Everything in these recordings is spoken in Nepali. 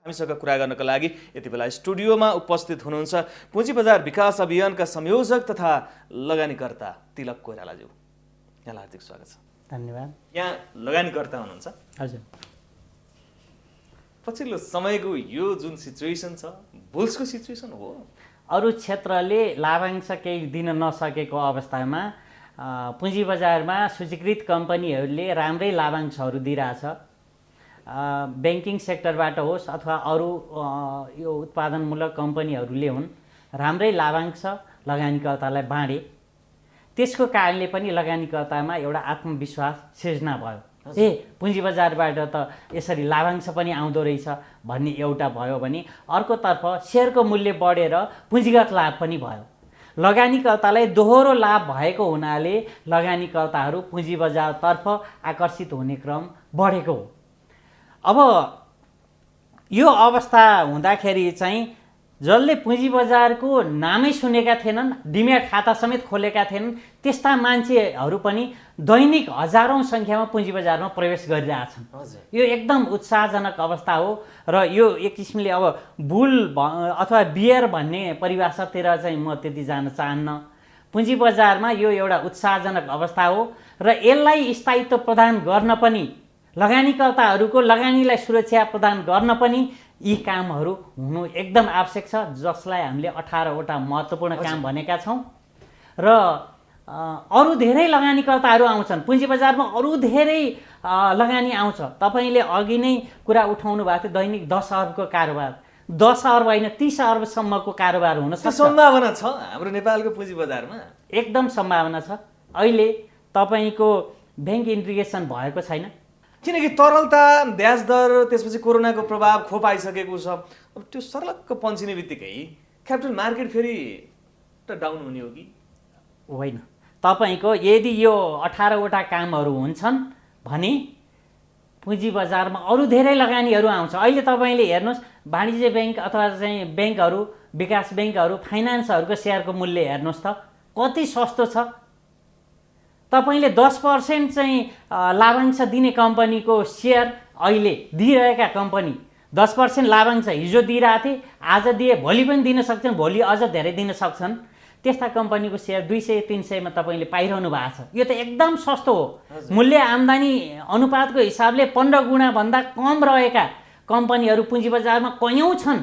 हामीसँग कुरा गर्नका लागि यति बेला स्टुडियोमा उपस्थित हुनुहुन्छ पुँजी बजार विकास अभियानका संयोजक तथा लगानीकर्ता तिलक कोइरालाज्यू। यहाँलाई हार्दिक स्वागत छ। धन्यवाद। यहाँ लगानीकर्ता हुनुहुन्छ। हजुर। पछिल्लो समयको यो जुन सिचुएसन छ बुल्सको सिचुएसन हो। अरू क्षेत्रले लाभांश केही दिन नसकेको अवस्थामा पुँजी बजारमा सूचीकृत कम्पनीहरूले राम्रै लाभांशहरू दिइरहेछ। ब्याङ्किङ सेक्टरबाट होस् अथवा अरू यो उत्पादनमूलक कम्पनीहरूले हुन्, राम्रै लाभांश लगानीकर्तालाई बाँडे। त्यसको कारणले पनि लगानीकर्तामा एउटा आत्मविश्वास सिर्जना भयो। पुँजी बजारबाट त यसरी लाभांश पनि आउँदो रहेछ भन्ने एउटा भयो भने अर्कोतर्फ सेयरको मूल्य बढेर पुँजीगत लाभ पनि भयो। लगानीकर्तालाई दोहोरो लाभ भएको हुनाले लगानीकर्ताहरू पुँजी बजारतर्फ आकर्षित हुने क्रम बढेको हो। अब यो अवस्था हुँदाखेरि चाहिँ जसले पुँजी बजारको नामै सुनेका थिएनन्, डिम्याट खाता समेत खोलेका थिएनन्, त्यस्ता मान्छेहरू पनि दैनिक हजारौं सङ्ख्यामा पुँजी बजारमा प्रवेश गरिरहेछन्। यो एकदम उत्साहजनक अवस्था हो र यो एक किसिमले अब बुल अथवा बियर भन्ने परिभाषातिर चाहिँ म त्यति जान चाहन्न। पुँजी बजारमा यो एउटा उत्साहजनक अवस्था हो र यसलाई स्थायित्व प्रदान गर्न पनि, लगानीकर्ताहरूको लगानीलाई सुरक्षा प्रदान गर्न पनि यी कामहरू हुनु एकदम आवश्यक छ, जसलाई हामीले 18वटा महत्त्वपूर्ण काम भनेका छौँ। र अरू धेरै लगानीकर्ताहरू आउँछन् पुँजी बजारमा, अरू धेरै लगानी आउँछ। तपाईँले अघि नै कुरा उठाउनु भएको थियो दैनिक 10 अरबको कारोबार, 10 अरब होइन 30 अरबसम्मको कारोबार हुन सक्छ। सम्भावना छ हाम्रो नेपालको पुँजी बजारमा, एकदम सम्भावना छ। अहिले तपाईँको ब्याङ्क इन्ट्रिगेसन भएको छैन, किनकि तरलता, ब्याज दर, त्यसपछि कोरोनाको प्रभाव खोप आइसकेको छ। अब त्यो सर्लक्क पन्सिने बित्तिकै क्यापिटल मार्केट फेरि डाउन हुने हो कि होइन? तपाईँको यदि यो 18वटा कामहरू हुन्छन् भने पुँजी बजारमा अरू धेरै लगानीहरू आउँछ। अहिले तपाईँले हेर्नुहोस्, वाणिज्य ब्याङ्क अथवा चाहिँ ब्याङ्कहरू, विकास ब्याङ्कहरू, फाइनान्सहरूको सेयरको मूल्य हेर्नुहोस् त कति सस्तो छ। तपाईँले 10% चाहिँ लाभांश दिने कम्पनीको सेयर अहिले दिइरहेका कम्पनी 10% लाभांश हिजो दिइरहेको थिए, आज दिए भोलि पनि दिन सक्छन्, भोलि अझ धेरै दिन सक्छन्। त्यस्ता कम्पनीको सेयर 200-300 मा तपाईँले पाइरहनु भएको छ। यो त एकदम सस्तो हो। मूल्य आम्दानी अनुपातको हिसाबले 15 गुणा भन्दा कम रहेका कम्पनीहरू पुँजी बजारमा कैयौँ छन्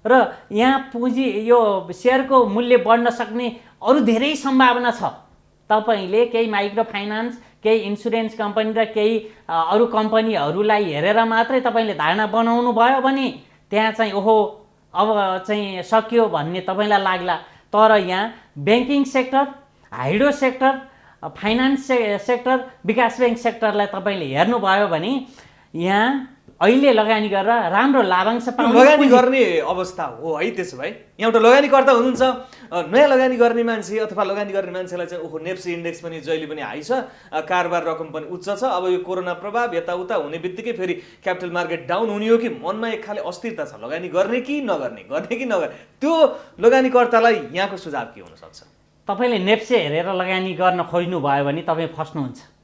र यहाँ पुँजी यो सेयरको मूल्य बढ्न सक्ने अरू धेरै सम्भावना छ। तपाईँले केही माइक्रो फाइनान्स, केही इन्सुरेन्स कम्पनी र केही अरू कम्पनीहरूलाई हेरेर मात्रै तपाईँले धारणा बनाउनु भयो भने त्यहाँ चाहिँ ओहो अब चाहिँ सकियो भन्ने तपाईँलाई लाग्ला। तर यहाँ banking sector, hydro sector, finance sector, विकास ब्याङ्क सेक्टरलाई तपाईँले हेर्नुभयो भने यहाँ अहिले लगानी गरेर राम्रो लाभांश लगानी गर्ने अवस्था हो है। त्यसो भए यहाँ एउटा लगानीकर्ता हुनुहुन्छ, नयाँ लगानी गर्ने मान्छे अथवा लगानी गर्ने मान्छेलाई चाहिँ ओहो नेप्सी इन्डेक्स पनि जहिले पनि हाई छ, कारोबार रकम पनि उच्च छ, अब यो कोरोना प्रभाव यताउता हुने बित्तिकै फेरि क्यापिटल मार्केट डाउन हुने हो कि मनमा एक खाले अस्थिरता छ, लगानी गर्ने कि नगर्ने, गर्ने कि नगर्ने, त्यो लगानीकर्तालाई यहाँको सुझाव के हुनसक्छ? तपाईँले नेप्से हेरेर लगानी गर्न खोज्नु भयो भने तपाईँ फस्नुहुन्छ।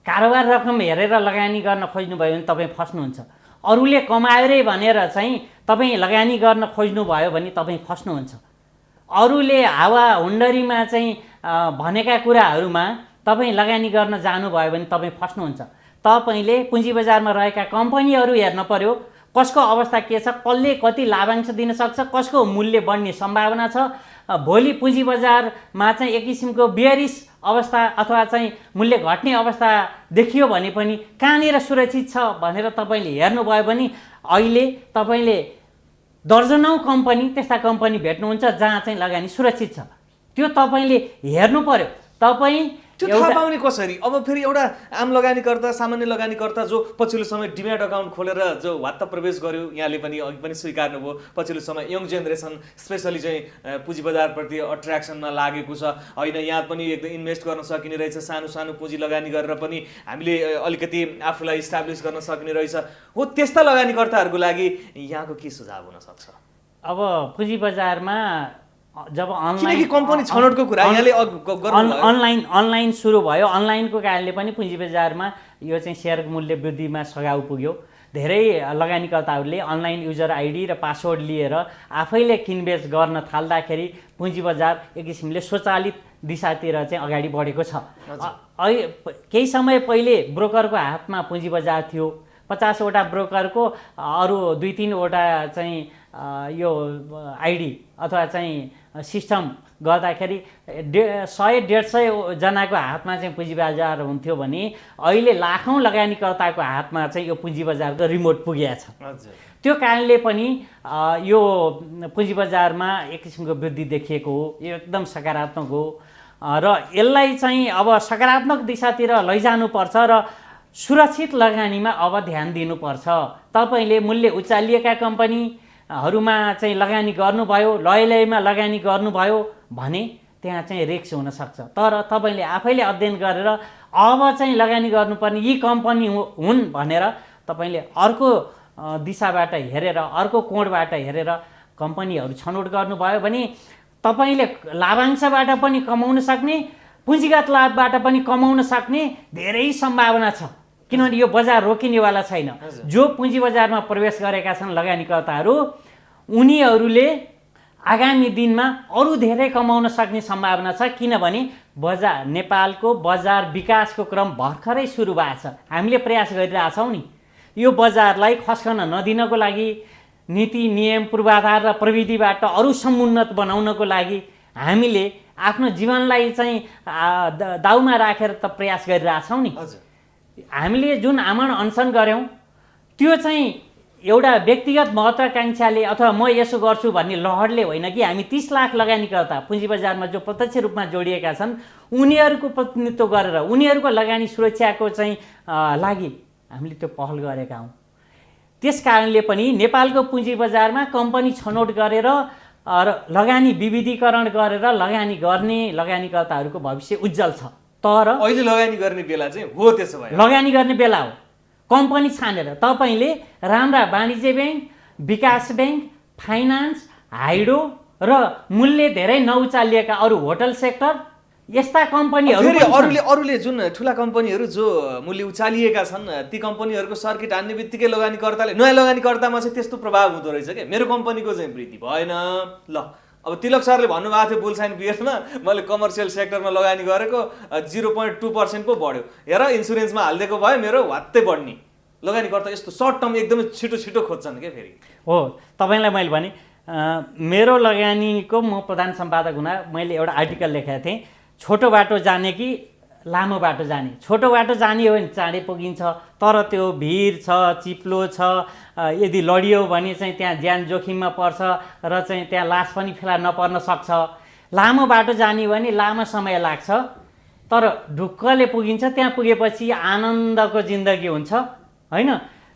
कारोबार रकम हेरेर लगानी गर्न खोज्नुभयो भने तपाईँ फस्नुहुन्छ। अरूले कमाएरै भनेर चाहिँ तपाईँ लगानी गर्न खोज्नुभयो भने तपाईँ फस्नुहुन्छ। अरूले हावा हुन्डरीमा चाहिँ भनेका कुराहरूमा तपाईँ लगानी गर्न जानुभयो भने तपाईँ फस्नुहुन्छ। तपाईँले पुँजी बजारमा रहेका कम्पनीहरू हेर्न पर्यो, कसको अवस्था के छ, कसले कति लाभांश दिन सक्छ, कसको मूल्य बढ्ने सम्भावना छ। भोलि पुँजी बजारमा चाहिँ एक किसिमको बियरिस अवस्था अथवा चाहिँ मूल्य घट्ने अवस्था देखियो भने पनि कहाँनिर सुरक्षित छ भनेर तपाईँले हेर्नुभयो भने अहिले तपाईँले दर्जनौं कम्पनी, त्यस्ता कम्पनी भेट्नुहुन्छ जहाँ चाहिँ लगानी सुरक्षित छ। त्यो तपाईँले हेर्नु पर्यो। तपाईँ त्यो थाहा पाउने कसरी? अब फेरि एउटा आम लगानीकर्ता, सामान्य लगानीकर्ता जो पछिल्लो समय डिम्याट अकाउन्ट खोलेर जो वात्त प्रवेश गर्यो, यहाँले पनि अघि पनि स्वीकार्नुभयो, पछिल्लो समय यङ जेनेरेसन स्पेसली चाहिँ पुँजी बजारप्रति अट्र्याक्सनमा लागेको छ। होइन यहाँ पनि एकदम इन्भेस्ट गर्न सकिने रहेछ, सानो सानो पुँजी लगानी गरेर पनि हामीले अलिकति आफूलाई इस्टाब्लिस गर्न सकिने रहेछ हो। त्यस्ता लगानीकर्ताहरूको लागि यहाँको के सुझाव हुन सक्छ? अब पुँजी बजारमा जब किनकि कम्पनी छनौटको कुरा यहाँले अनलाइन सुरु भयो, अनलाइनको कारणले पनि पुँजी बजारमा यो चाहिँ सेयर मूल्य वृद्धिमा सघाउ पुग्यो। धेरै लगानीकर्ताहरूले अनलाइन युजर आइडी र पासवर्ड लिएर आफैले किनबेच गर्न थाल्दाखेरि पुँजी बजार एक किसिमले स्वचालित दिशातिर चाहिँ अगाडि बढेको छ। केही समय पहिले ब्रोकरको हातमा पुँजी बजार थियो, 50 वटा ब्रोकरको अरू 2-3 वटा चाहिँ यो आइडी अथवा चाहिँ सिस्टम गर्दाखेरि 100-150 जनाको हातमा चाहिँ पुँजी बजार हुन्थ्यो भने अहिले लाखौँ लगानीकर्ताको हातमा चाहिँ यो पुँजी बजारको रिमोट पुगेको छ। त्यो कारणले पनि यो पुँजी बजारमा एक किसिमको वृद्धि देखिएको हो, यो एकदम सकारात्मक हो र यसलाई चाहिँ अब सकारात्मक दिशातिर लैजानुपर्छ र सुरक्षित लगानीमा अब ध्यान दिनुपर्छ। तपाईले मूल्य उचालिएका कम्पनीहरूमा चाहिँ लगानी गर्नुभयो, लयमा लगानी गर्नुभयो भने त्यहाँ चाहिँ रिस्क हुन सक्छ। तर तपाईले आफैले अध्ययन गरेर अब चाहिँ लगानी गर्नुपर्ने यी कम्पनी हुन् भनेर तपाईले अर्को दिशाबाट हेरेर, अर्को कोणबाट हेरेर कम्पनीहरू छनौट गर्नुभयो भने तपाईले लाभांशबाट पनि कमाउन सक्ने, पुँजीगत लाभबाट पनि कमाउन सक्ने धेरै सम्भावना छ। किनभने यो बजार रोकिनेवाला छैन। जो पुँजी बजारमा प्रवेश गरेका छन् लगानीकर्ताहरू, उनीहरूले आगामी दिनमा अरू धेरै कमाउन सक्ने सम्भावना छ। किनभने बजार नेपालको बजार विकासको क्रम भर्खरै सुरु भएको छ। हामीले प्रयास गरिरहेछौँ नि यो बजारलाई खस्कन नदिनको लागि, नीति नियम पूर्वाधार र प्रविधिबाट अरू समुन्नत बनाउनको लागि हामीले आफ्नो जीवनलाई चाहिँ दाउमा राखेर त प्रयास गरिरहेछौँ नि। हामीले जुन आमरण अनसन गऱ्यौँ त्यो चाहिँ एउटा व्यक्तिगत महत्त्वाकांक्षाले अथवा म यसो गर्छु भन्ने लहरले होइन कि हामी 30 लाख लगानीकर्ता पुँजी बजारमा जो प्रत्यक्ष रूपमा जोडिएका छन् उनीहरूको प्रतिनिधित्व गरेर उनीहरूको लगानी सुरक्षाको चाहिँ लागि हामीले त्यो पहल गरेका हौँ। त्यस कारणले पनि नेपालको पुँजी बजारमा कम्पनी छनौट गरेर लगानी विविधीकरण गरेर लगानी गर्ने लगानीकर्ताहरूको भविष्य उज्जवल छ। तर अहिले लगानी गर्ने बेला चाहिँ हो, त्यसो भए लगानी गर्ने बेला हो। कम्पनी छानेर तपाईले राम्रा वाणिज्य ब्याङ्क, विकास ब्याङ्क, फाइनान्स, हाइडो र मूल्य धेरै नउचालिएका अरू होटल सेक्टर यस्ता कम्पनीहरू अरूले जुन ठुला कम्पनीहरू जो मूल्य उचालिएका छन् ती कम्पनीहरूको सर्किट हान्ने बित्तिकै लगानीकर्ताले नयाँ लगानीकर्तामा चाहिँ त्यस्तो प्रभाव हुँदो रहेछ क्या। मेरो कम्पनीको चाहिँ वृद्धि भएन। ल अब तिलक सरले भन्नुभएको थियो बुलसाइन बियरमा मैले कमर्सियल सेक्टरमा लगानी गरेको 0.2% पो बढ्यो, हेर इन्सुरेन्समा हालिदिएको भए मेरो वात्तै बढ्ने। लगानीकर्ता यस्तो सर्ट टर्म एकदमै छिटो खोज्छन् क्या। फेरि हो, तपाईँलाई मैले भने मेरो लगानीको म प्रधान सम्पादक हुँदा मैले एउटा आर्टिकल लेखेको थिएँ, छोटो बाटो जाने कि लामो बाटो जाने। छोटो बाटो जाने हो भने चाँडै पुगिन्छ, तर त्यो भिड छ, चिप्लो छ, यदि लडियो भने चाहिँ त्यहाँ ज्यान जोखिममा पर्छ र चाहिँ त्यहाँ लास पनि फेला नपर्न सक्छ। लामो बाटो जाने भने लामो समय लाग्छ तर ढुक्कले पुगिन्छ। त्यहाँ पुगेपछि आनन्दको जिन्दगी हुन्छ, होइन,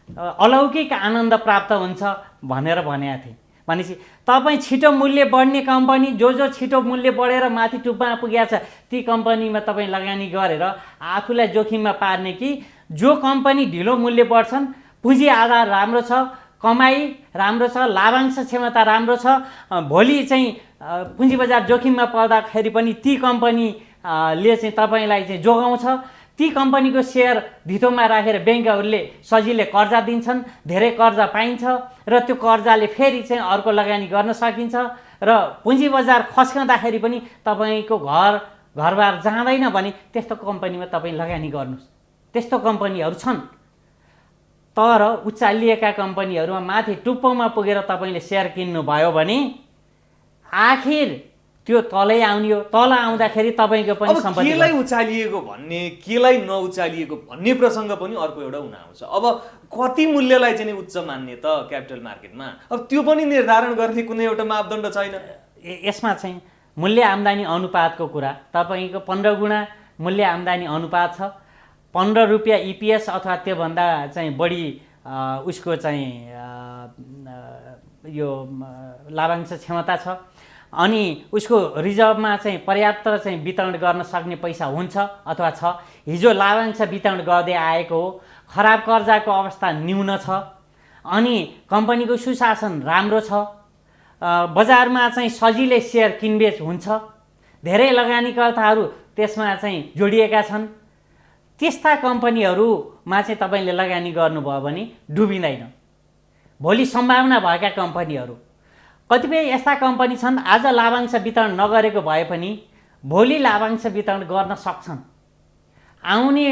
अलौकिक आनन्द प्राप्त हुन्छ भनेर भनेको थिएँ। भनेपछि तपाईँ छिटो मूल्य बढ्ने कम्पनी जो छिटो मूल्य बढेर माथि टुप्पामा पुगेको छ ती कम्पनीमा तपाईँ लगानी गरेर आफूलाई जोखिममा पार्ने कि जो कम्पनी ढिलो मूल्य बढ्छन्, पुँजी आधार राम्रो छ, कमाई राम्रो छ, लाभांश क्षमता राम्रो छ, भोलि चाहिँ पुँजी बजार जोखिममा पर्दाखेरि पनि ती कम्पनीले चाहिँ तपाईँलाई चाहिँ जोगाउँछ। ती कम्पनीको सेयर धितोमा राखेर ब्याङ्कहरूले सजिलै कर्जा दिन्छन्, धेरै कर्जा पाइन्छ र त्यो कर्जाले फेरि चाहिँ अर्को लगानी गर्न सकिन्छ र पुँजी बजार खस्कँदाखेरि पनि तपाईँको घरबार जाँदैन भने त्यस्तो कम्पनीमा तपाईँ लगानी गर्नुहोस्। त्यस्तो कम्पनीहरू छन्। तर उचालिएका कम्पनीहरूमा माथि टुप्पोमा पुगेर तपाईँले सेयर किन्नुभयो भने आखिर त्यो तलै आउने हो। तल आउँदाखेरि तपाईँको पनि सम्पत्ति केलाई उचालिएको भन्ने केलाई नउचालिएको भन्ने प्रसङ्ग पनि अर्को एउटा हुन आउँछ। अब कति मूल्यलाई चाहिँ उच्च मान्ने त क्यापिटल मार्केटमा, अब त्यो पनि निर्धारण गर्ने कुनै एउटा मापदण्ड छैन। यसमा चाहिँ मूल्य आम्दानी अनुपातको कुरा, तपाईँको 15 गुणा मूल्य आम्दानी अनुपात छ, 15 रुपियाँ इपिएस अथवा त्योभन्दा चाहिँ बढी उसको चाहिँ यो लाभांश क्षमता छ, अनि उसको रिजर्भमा चाहिँ पर्याप्त चाहिँ वितरण गर्न सक्ने पैसा हुन्छ अथवा छ, हिजो लाभांश वितरण गर्दै आएको हो, खराब कर्जाको अवस्था न्यून छ, अनि कम्पनीको सुशासन राम्रो छ, बजारमा चाहिँ सजिलै सेयर किनबेच हुन्छ, धेरै लगानीकर्ताहरू त्यसमा चाहिँ जोडिएका छन्, त्यस्ता कम्पनीहरूमा चाहिँ तपाईँले लगानी गर्नुभयो भने डुबिँदैन। भोलि सम्भावना भएका कम्पनीहरू, कतिपय यस्ता कम्पनी छन् आज लाभांश वितरण नगरेको भए पनि भोलि लाभांश वितरण गर्न सक्छन्, आउने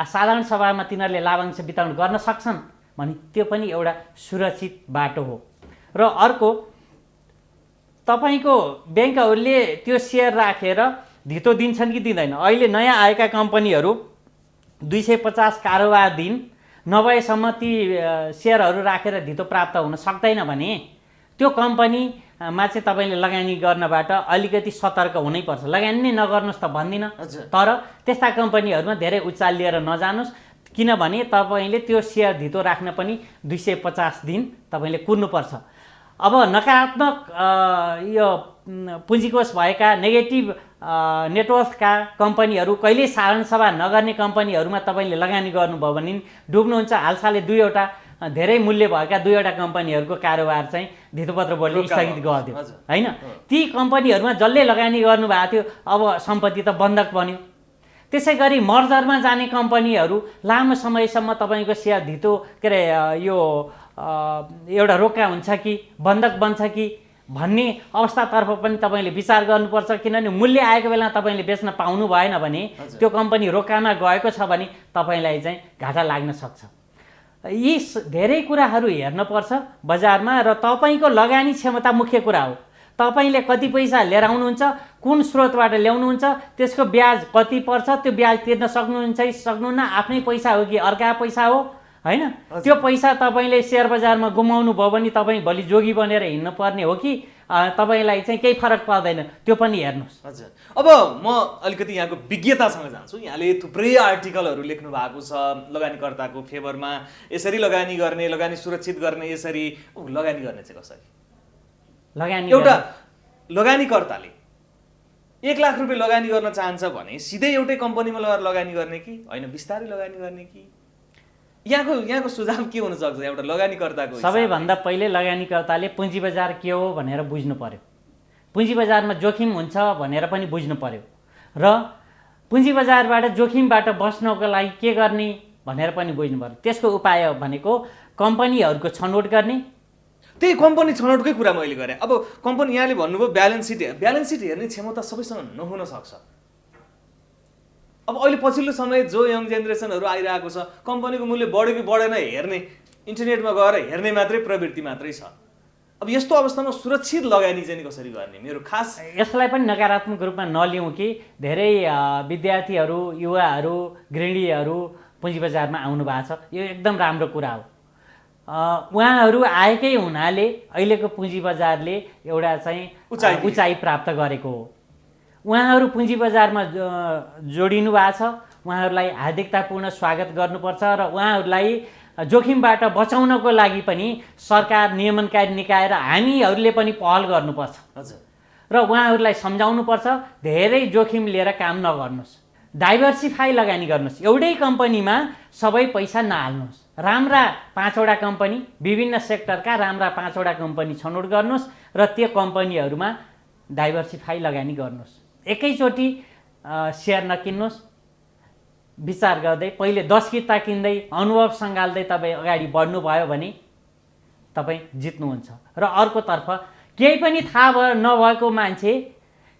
साधारण सभामा तिनीहरूले लाभांश वितरण गर्न सक्छन् भने त्यो पनि एउटा सुरक्षित बाटो हो। र अर्को, तपाईँको ब्याङ्कहरूले त्यो सेयर राखेर धितो दिन्छन् कि दिँदैन। अहिले नयाँ आएका कम्पनीहरू 250 कारोबार दिन नभएसम्म ती सेयरहरू राखेर धितो प्राप्त हुन सक्दैन भने त्यो कम्पनीमा चाहिँ तपाईँले लगानी गर्नबाट अलिकति सतर्क हुनैपर्छ। लगानी नै नगर्नुहोस् त भन्दिनँ, तर त्यस्ता कम्पनीहरूमा धेरै उचाल लिएर नजानुहोस्, किनभने तपाईँले त्यो सेयर धितो राख्न पनि 250 दिन तपाईँले कुर्नुपर्छ। अब नकारात्मक यो पुँजीकोष भएका नेगेटिभ नेटवर्कका कम्पनीहरू, कहिल्यै साधारण सभा नगर्ने कम्पनीहरूमा तपाईँले लगानी गर्नुभयो भने डुब्नुहुन्छ। हालसालै धेरै मूल्य भएका 2वटा कम्पनीहरूको कारोबार चाहिँ धितोपत्र बोर्डले स्थगित गरिदियो होइन। ती कम्पनीहरूमा जसले लगानी गर्नुभएको थियो अब सम्पत्ति त बन्धक बन्यो। त्यसै गरी मर्जरमा जाने कम्पनीहरू लामो समयसम्म तपाईँको सेयर धितो के अरे यो एउटा रोका हुन्छ कि बन्धक बन्छ कि भन्ने अवस्थातर्फ पनि तपाईँले विचार गर्नुपर्छ। किनभने मूल्य आएको बेला तपाईँले बेच्न पाउनु भएन भने त्यो कम्पनी रोकामा गएको छ भने तपाईँलाई चाहिँ घाटा लाग्न सक्छ। यी धेरै कुराहरू हेर्नुपर्छ बजारमा। र तपाईँको लगानी क्षमता मुख्य कुरा हो। तपाईँले कति पैसा लिएर आउनुहुन्छ, कुन स्रोतबाट ल्याउनुहुन्छ, त्यसको ब्याज कति पर्छ, त्यो ब्याज तिर्न सक्नुहुन्छ कि सक्नुहुन्न, आफ्नै पैसा हो कि अर्का पैसा हो होइन। त्यो पैसा तपाईँले सेयर बजारमा गुमाउनु भयो भने तपाईँ भोलि जोगी बनेर हिँड्नु पर्ने हो कि तपाईँलाई चाहिँ केही फरक पर्दैन, त्यो पनि हेर्नुहोस्। हजुर, अब म अलिकति यहाँको विज्ञतासँग जान्छु। यहाँले थुप्रै आर्टिकलहरू लेख्नु भएको छ लगानीकर्ताको फेभरमा, यसरी लगानी गर्ने, लगानी सुरक्षित गर्ने, यसरी लगानी गर्ने चाहिँ कसरी। एउटा लगानीकर्ताले 1 लाख रुपियाँ लगानी गर्न चाहन्छ भने सिधै एउटै कम्पनीमा लगेर लगानी गर्ने कि होइन, बिस्तारै लगानी गर्ने कि, यहाँको सुझाव के हुन सक्छ एउटा लगानीकर्ताको? सबैभन्दा पहिले लगानीकर्ताले पुँजी बजार के हो भनेर बुझ्नु पर्यो। पुँजी बजारमा जोखिम हुन्छ भनेर पनि बुझ्नु पर्यो र पुँजी बजारबाट जोखिमबाट बस्नको लागि के गर्ने भनेर पनि बुझ्नु पर्यो। त्यसको उपाय भनेको कम्पनीहरूको छनौट गर्ने। त्यही कम्पनी छनौटकै कुरा मैले गरेँ। अब कम्पनी यहाँले भन्नुभयो ब्यालेन्स सिट हेर्ने क्षमता सबैसँग नहुन सक्छ। अब अहिले पछिल्लो समय जो यङ जेनेरेसनहरू आइरहेको छ, कम्पनीको मूल्य बढ्यो कि बढेन हेर्ने, इन्टरनेटमा गएर हेर्ने मात्रै प्रवृत्ति मात्रै छ। अब यस्तो अवस्थामा सुरक्षित लगानी चाहिँ कसरी गर्ने? मेरो खास यसलाई पनि नकारात्मक रूपमा नलिउँ कि धेरै विद्यार्थीहरू, युवाहरू, गृहिणीहरू पुँजी बजारमा आउनु भएको छ, यो एकदम राम्रो कुरा हो। उहाँहरू आएकै हुनाले अहिलेको पुँजी बजारले एउटा चाहिँ उचाइ प्राप्त गरेको हो। उहाँहरू पुँजी बजारमा जोडिनु भएको छ, उहाँहरूलाई हार्दिकतापूर्ण स्वागत गर्नुपर्छ र उहाँहरूलाई जोखिमबाट बचाउनको लागि पनि सरकार, नियमनकारी निकाय र हामीहरूले पनि पहल गर्नुपर्छ र उहाँहरूलाई सम्झाउनुपर्छ धेरै जोखिम लिएर काम नगर्नुहोस्, डाइभर्सिफाई लगानी गर्नुहोस्। एउटै कम्पनीमा सबै पैसा नहाल्नुहोस्। राम्रा 5वटा कम्पनी, विभिन्न सेक्टरका राम्रा 5वटा कम्पनी छनौट गर्नुहोस् र त्यो कम्पनीहरूमा डाइभर्सिफाई लगानी गर्नुहोस्। एकैचोटि सेयर नकिन्नुहोस्, विचार गर्दै पहिले 10 किता किन्दै अनुभव सङ्घाल्दै तपाईँ अगाडि बढ्नुभयो भने तपाईँ जित्नुहुन्छ। र अर्कोतर्फ केही पनि थाहा नभएको मान्छे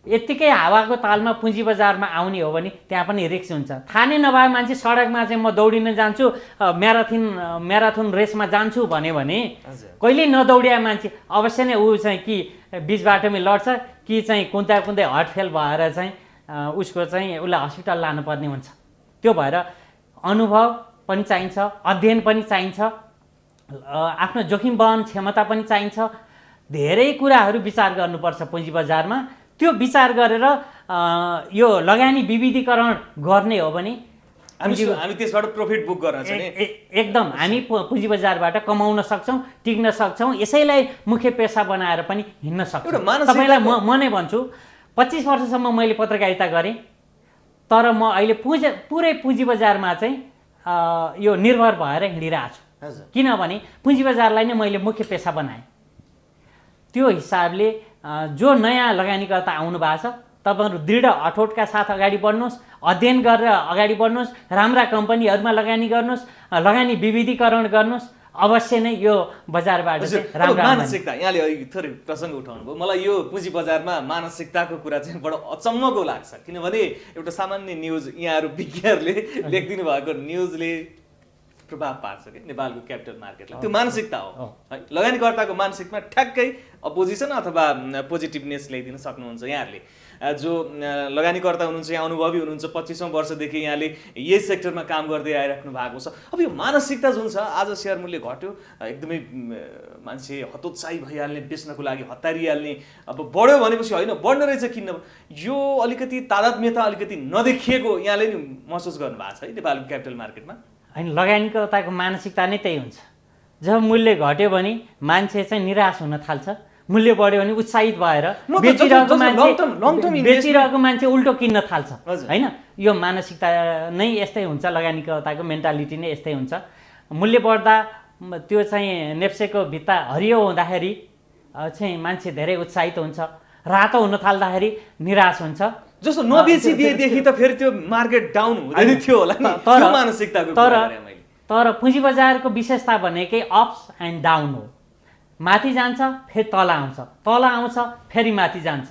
यत्तिकै हावाको तालमा पुँजी बजारमा आउने हो भने त्यहाँ पनि रिस्क हुन्छ। थाहा नै नभए मान्छे सडकमा चाहिँ म दौडिन जान्छु, म्याराथन रेसमा जान्छु भन्यो भने कहिल्यै नदौडिया मान्छे अवश्य नै ऊ चाहिँ कि बिच बाटोमै लड्छ कि चाहिँ कुन्दै हर्ट फेल भएर चाहिँ उसको चाहिँ उसलाई हस्पिटल लानुपर्ने हुन्छ। त्यो भएर अनुभव पनि चाहिन्छ, अध्ययन पनि चाहिन्छ, आफ्नो जोखिम वहन क्षमता पनि चाहिन्छ। धेरै कुराहरू विचार गर्नुपर्छ पुँजी बजारमा। त्यो विचार गरेर यो लगानी विविधीकरण गर्ने हो भने हामी त्यसबाट प्रफिट बुक गर्न चाहिँ एकदम हामी पुँजी बजारबाट कमाउन सक्छौँ, टिक्न सक्छौँ। यसैलाई मुख्य पेसा बनाएर पनि हिँड्न सक्छौँ। तपाईँलाई म नै भन्छु, 25 वर्षसम्म मैले पत्रकारिता गरेँ, तर म अहिले पुरै पुँजी बजारमा चाहिँ यो निर्भर भएर हिँडिरहेको छु। किनभने पुँजी बजारलाई नै मैले मुख्य पेसा बनाएँ। त्यो हिसाबले जो नयाँ लगानीकर्ता आउनु भएको छ तपाईँहरू दृढ अठोटका साथ अगाडि बढ्नुहोस्, अध्ययन गरेर अगाडि बढ्नुहोस्, राम्रा कम्पनीहरूमा लगानी गर्नुहोस्, लगानी विविधीकरण गर्नुहोस्, अवश्य नै यो बजारबाट चाहिँ राम्रो मानसिकता यहाँले अघि थोरै प्रसङ्ग उठाउनु भयो। मलाई यो पुँजी बजारमा मानसिकताको कुरा चाहिँ बडो अचम्मको लाग्छ, किनभने एउटा सामान्य न्युज यहाँहरू विज्ञहरूले लेखिदिनु भएको न्युजले प्रभाव पार्छ कि नेपालको क्यापिटल मार्केटलाई। त्यो मानसिकता हो है, लगानीकर्ताको मानसिकतामा ठ्याक्कै अपोजिसन अथवा पोजिटिभनेस ल्याइदिन सक्नुहुन्छ यहाँहरूले। जो लगानीकर्ता हुनुहुन्छ, यहाँ अनुभवी हुनुहुन्छ, 25औं वर्षदेखि यहाँले यही सेक्टरमा काम गर्दै आइराख्नु भएको छ। अब यो मानसिकता जुन छ, आज सेयर मूल्य घट्यो, एकदमै मान्छे हतोत्साही भइहाल्ने, बेच्नको लागि हतारिहाल्ने, अब बढ्यो भनेपछि होइन बढ्ने रहेछ किन्न, यो अलिकति तादात्म्यता अलिकति नदेखिएको यहाँले नि महसुस गर्नुभएको छ है नेपालको क्यापिटल मार्केटमा? होइन, लगानीकर्ताको मानसिकता नै त्यही हुन्छ। जब मूल्य घट्यो भने मान्छे चाहिँ निराश हुन थाल्छ, मूल्य बढ्यो भने उत्साहित भएर बेचिरहेको मान्छे उल्टो किन्न थाल्छ होइन। यो मानसिकता नै यस्तै हुन्छ, लगानीकर्ताको मेन्टालिटी नै यस्तै हुन्छ। मूल्य बढ्दा त्यो चाहिँ नेप्सेको भित्ता हरियो हुँदाखेरि चाहिँ मान्छे धेरै उत्साहित हुन्छ, रातो हुन थाल्दाखेरि निराश हुन्छ। जस्तो नबेचिदिएदेखि त फेरि त्यो मार्केट डाउन हुँदैन थियो होला नि, त्यो मानसिकताको कुरा गरे मैले। तर पुँजी बजारको विशेषता भनेकै अप्स एन्ड डाउन हो। माथि जान्छ फेरि तल आउँछ, तल आउँछ फेरि माथि जान्छ।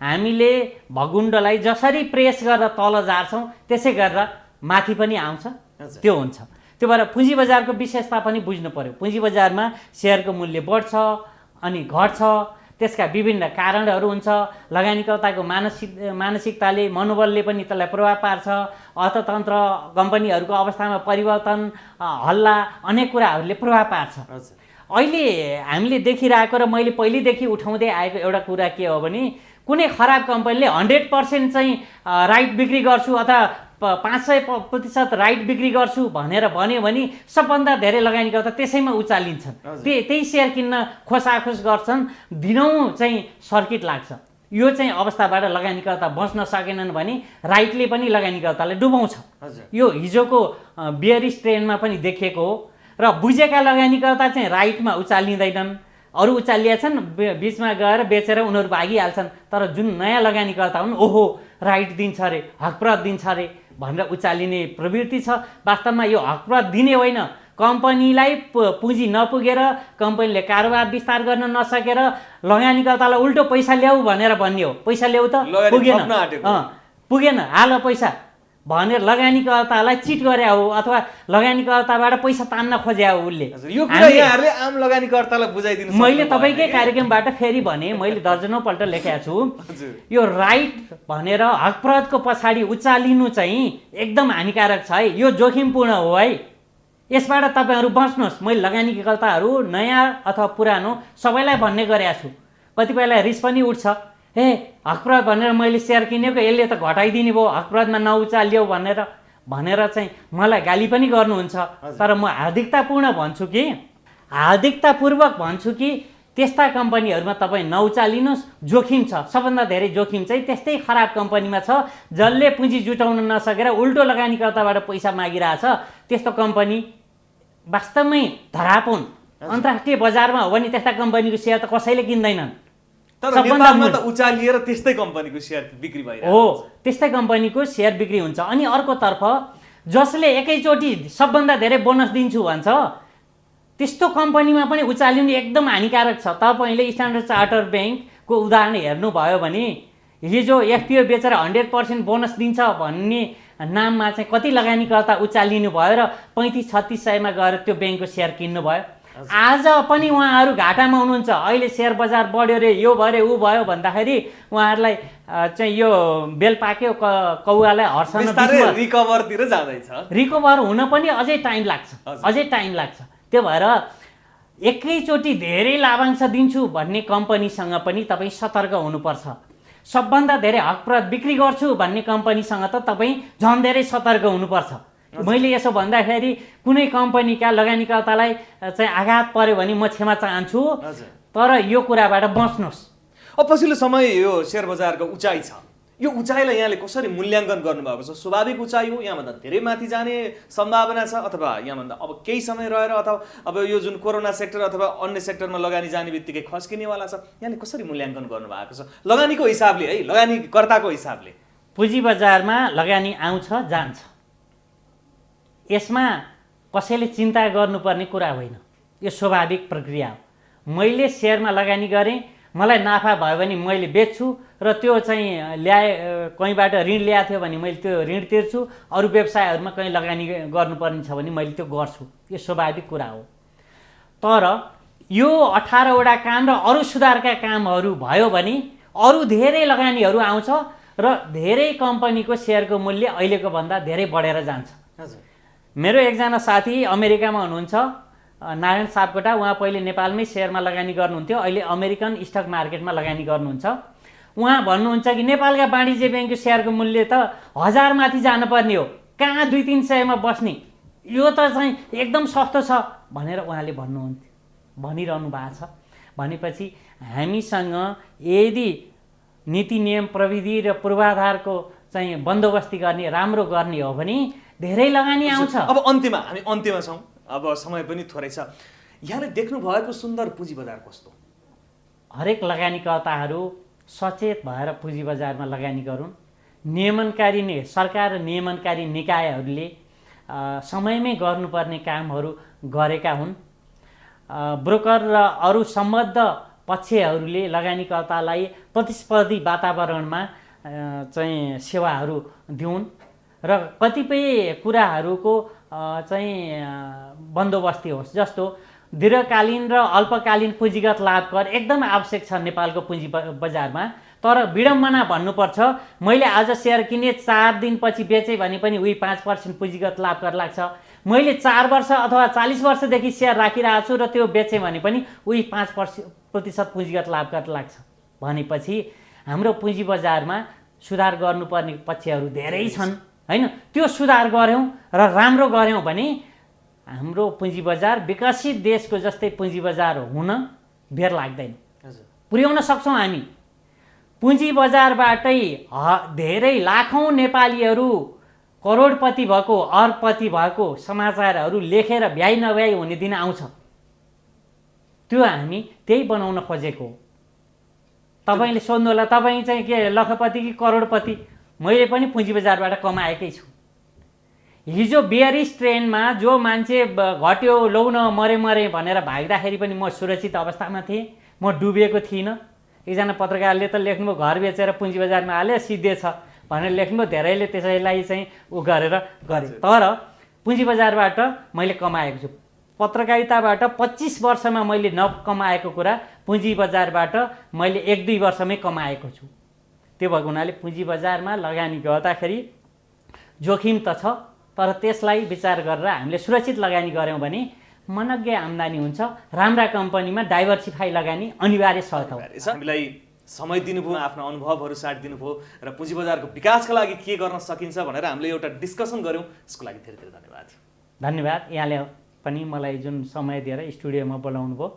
हामीले भगुण्डलाई जसरी प्रेस गरेर तल झार्छौँ त्यसै गरेर माथि पनि आउँछ, त्यो हुन्छ। त्यो भएर पुँजी बजारको विशेषता पनि बुझ्नु पर्यो। पुँजी बजारमा सेयरको मूल्य बढ्छ अनि घट्छ, त्यसका विभिन्न कारणहरू हुन्छ। लगानीकर्ताको मानसिकताले, मनोबलले पनि त्यसलाई प्रभाव पार्छ। अर्थतन्त्र, कम्पनीहरूको अवस्थामा परिवर्तन, हल्ला, अनेक कुराहरूले प्रभाव पार्छ। अहिले हामीले देखिरहेको र मैले पहिलेदेखि उठाउँदै आएको एउटा कुरा के हो भने, कुनै खराब कम्पनीले 100% चाहिँ राइट बिक्री गर्छु अथवा 500% राइट बिक्री गर्छु भनेर भन्यो भने सबभन्दा धेरै लगानीकर्ता त्यसैमा उचालिन्छन्, त्यही सेयर किन्न खोसाखोस गर्छन्, दिनौँ चाहिँ सर्किट लाग्छ। यो चाहिँ अवस्थाबाट लगानीकर्ता बच्न सकेनन् भने राइटले पनि लगानीकर्तालाई डुबाउँछ। यो हिजोको बियरिश ट्रेन्डमा पनि देखिएको हो। र बुझेका लगानीकर्ता चाहिँ राइटमा उचालिँदैनन्, अरू उचालिएछन्, बिचमा गएर बेचेर उनीहरू भागिहाल्छन्। तर जुन नयाँ लगानीकर्ता हुन्, ओहो राइट दिन्छ अरे, हकप्रत दिन्छ अरे भनेर उचालिने प्रवृत्ति छ। वास्तवमा यो हकप्रत दिने होइन, कम्पनीलाई पुँजी नपुगेर, कम्पनीले कारोबार विस्तार गर्न नसकेर लगानीकर्तालाई उल्टो पैसा ल्याऊ भनेर भन्ने हो। पैसा ल्याऊ त पुगेन, हाल पैसा भनेर लगानीकर्तालाई चिट गरे हो, अथवा लगानीकर्ताबाट पैसा तान्न खोजे हो उसले। यो कुरा यहाँहरूले आम लगानीकर्तालाई बुझाइदिनु। मैले तपाईँकै कार्यक्रमबाट फेरि भने, मैले दर्जनौँपल्ट लेखेको छु, यो राइट भनेर हकप्रतको पछाडि उचालिनु चाहिँ एकदम हानिकारक छ है, यो जोखिमपूर्ण हो है। यसबाट तपाईँहरू बच्नुहोस्। मैले लगानीकर्ताहरू नयाँ अथवा पुरानो सबैलाई भन्ने गरेको छु। कतिपयलाई रिस पनि उठ्छ, हे हकप्रत भनेर मैले सेयर किनेको, यसले त घटाइदिने भयो, हकप्रतमा नउचालियो भनेर चाहिँ मलाई गाली पनि गर्नुहुन्छ। तर म हार्दिकतापूर्वक भन्छु कि त्यस्ता कम्पनीहरूमा तपाईँ नउचालिनुहोस्, जोखिम छ। सबभन्दा धेरै जोखिम चाहिँ त्यस्तै खराब कम्पनीमा छ जसले पुँजी जुटाउन नसकेर उल्टो लगानीकर्ताबाट पैसा मागिरहेछ। त्यस्तो कम्पनी वास्तवमै धराप हुन्। अन्तर्राष्ट्रिय बजारमा हो भने त्यस्ता कम्पनीको सेयर त कसैले किन्दैनन्। तर नेपालमा त उचालिएर त्यस्तै कम्पनीको सेयर बिक्री भइरहेको हो, त्यस्तै कम्पनीको सेयर बिक्री हुन्छ। अनि अर्कोतर्फ जसले एकैचोटि सबभन्दा धेरै बोनस दिन्छु भन्छ, त्यस्तो कम्पनीमा पनि उचालिनु एकदम हानिकारक छ। तपाईँले स्ट्यान्डर्ड चार्टर्ड ब्याङ्कको उदाहरण हेर्नुभयो भने हिजो एफपिओ बेचेर 100% बोनस दिन्छ भन्ने नाममा चाहिँ कति लगानीकर्ता उचालिनु भयो र 35-36 सयमा गएर त्यो ब्याङ्कको सेयर किन्नुभयो। आज पनि उहाँहरू घाटामा हुनुहुन्छ। अहिले सेयर बजार बढ्यो रे, यो भयो रे, ऊ भयो भन्दाखेरि उहाँहरूलाई चाहिँ यो बेल पाक्यो कौवालाई हर्षण रिकभरतिर जाँदैछ। रिकभर हुन पनि अझै टाइम लाग्छ। त्यो भएर एकैचोटि धेरै लाभांश दिन्छु भन्ने कम्पनीसँग पनि तपाईँ सतर्क हुनुपर्छ। सबभन्दा धेरै हकप्रत बिक्री गर्छु भन्ने कम्पनीसँग त तपाईँ झन् धेरै सतर्क हुनुपर्छ। मैले यसो भन्दाखेरि कुनै कम्पनीका लगानीकर्तालाई चाहिँ आघात पर्यो भने म क्षमा चाहन्छु, तर यो कुराबाट बच्नुहोस्। अब पछिल्लो समय यो सेयर बजारको उचाइ छ, यो उचाइलाई यहाँले कसरी मूल्याङ्कन गर्नुभएको छ? स्वाभाविक उचाइ हो, यहाँभन्दा धेरै माथि जाने सम्भावना छ, अथवा यहाँभन्दा अब केही समय रहेर अथवा अब यो जुन कोरोना सेक्टर अथवा अन्य सेक्टरमा लगानी जाने बित्तिकै खस्किनेवाला छ? यहाँले कसरी मूल्याङ्कन गर्नुभएको छ लगानीको हिसाबले, है, लगानीकर्ताको हिसाबले? पुँजी बजारमा लगानी आउँछ जान्छ, यसमा कसैले चिन्ता गर्नुपर्ने कुरा होइन, यो स्वाभाविक प्रक्रिया हो। मैले सेयरमा लगानी गरेँ, मलाई नाफा भयो भने मैले बेच्छु र त्यो चाहिँ कहीँबाट ऋण ल्याएको थियो भने मैले त्यो ऋण तिर्छु, अरू व्यवसायहरूमा कहीँ लगानी गर्नुपर्ने छ भने मैले त्यो गर्छु, यो स्वाभाविक कुरा हो। तर यो 18वटा काम र अरू सुधारका कामहरू भयो भने अरू धेरै लगानीहरू आउँछ र धेरै कम्पनीको सेयरको मूल्य अहिलेको भन्दा धेरै बढेर जान्छ। मेरो एकजना साथी अमेरिकामा हुनुहुन्छ, नारायण सापकोटा, उहाँ पहिले नेपालमै सेयरमा लगानी गर्नुहुन्थ्यो, अहिले अमेरिकन स्टक मार्केटमा लगानी गर्नुहुन्छ। उहाँ भन्नुहुन्छ कि नेपालका वाणिज्य ब्याङ्कको सेयरको मूल्य त 1000 माथि जानुपर्ने हो, कहाँ 200-300 बस्ने, यो त चाहिँ एकदम सस्तो छ भनेर उहाँले भनिरहनु भएको छ। भनेपछि हामीसँग यदि नीति नियम प्रविधि र पूर्वाधारको चाहिँ बन्दोबस्ती गर्ने, राम्रो गर्ने हो भने धेरै लगानी आउँछ। अब हामी अन्त्यमा छौँ, अब समय पनि थोरै छ। यहाँले देख्नु भएको सुन्दर पुँजी बजार कस्तो? हरेक लगानीकर्ताहरू सचेत भएर पुँजी बजारमा लगानी गरून्। नियमनकारी सरकार र नियमनकारी निकायहरूले समयमै गर्नुपर्ने कामहरू गरेका हुन्। ब्रोकर र अरू सम्बद्ध पक्षहरूले लगानीकर्तालाई प्रतिस्पर्धी वातावरणमा चाहिँ सेवाहरू दिउन् र कतिपय कुराहरूको चाहिँ बन्दोबस्ती होस्, जस्तो दीर्घकालीन र अल्पकालीन पुँजीगत लाभ कर एकदम आवश्यक छ नेपालको पुँजी बजारमा। तर विडम्बना भन्नुपर्छ, मैले आज सेयर किने 4 दिनपछि बेचेँ भने पनि उही 5% पुँजीगत लाभ कर लाग्छ। मैले 4 वर्ष अथवा 40 वर्षदेखि सेयर राखिरहेको छु र त्यो बेचेँ भने पनि उही 5% पुँजीगत लाभ कर लाग्छ। भनेपछि हाम्रो पुँजी बजारमा सुधार गर्नुपर्ने पक्षहरू धेरै छन्, हैन? त्यो सुधार गऱ्यौँ र राम्रो गऱ्यौँ भने हाम्रो पुँजी बजार विकसित देशको जस्तै पुँजी बजार हुन बेर लाग्दैन, पुर्याउन सक्छौँ हामी। पुँजी बजारबाटै धेरै लाखौँ नेपालीहरू करोडपति भएको, अरबपति भएको समाचारहरू लेखेर भ्याइ नभ्याइ हुने दिन आउँछ। त्यो हामी त्यही बनाउन खोजेको हो। तपाईँले सोध्नु होला, तपाईँ चाहिँ के लखपति कि करोडपति? मैले पनि पुँजी बजारबाट कमाएकै छु। हिजो बेयरिस ट्रेनमा जो मान्छे घट्यो, लौ न मरे भनेर भाग्दाखेरि पनि म सुरक्षित अवस्थामा थिएँ, म डुबेको थिइनँ। एकजना पत्रकारले त लेख्नुभयो घर बेचेर पुँजी बजारमा हाल्यो सिद्धे छ भनेर लेख्नुभयो, धेरैले त्यसैलाई चाहिँ गरेर गरे। तर पुँजी बजारबाट मैले कमाएको छु। पत्रकारिताबाट 25 वर्षमा मैले नकमाएको कुरा पुँजी बजारबाट मैले 1-2 वर्षमै कमाएको छु। त्यो भएको हुनाले पुँजी बजारमा लगानी गर्दाखेरि जोखिम त छ, तर त्यसलाई विचार गरेर हामीले सुरक्षित लगानी गऱ्यौँ भने मनज्ञ आम्दानी हुन्छ। राम्रा कम्पनीमा डाइभर्सिफाई लगानी अनिवार्य शर्त हो। हामीलाई समय दिनुभयो, आफ्नो अनुभवहरू साथ दिनुभयो र पुँजी बजारको विकासका लागि के गर्न सकिन्छ भनेर हामीले एउटा डिस्कसन गऱ्यौँ। यसको लागि धेरै धेरै धन्यवाद। धन्यवाद। यहाँले पनि मलाई जुन समय दिएर स्टुडियोमा बोलाउनु भयो।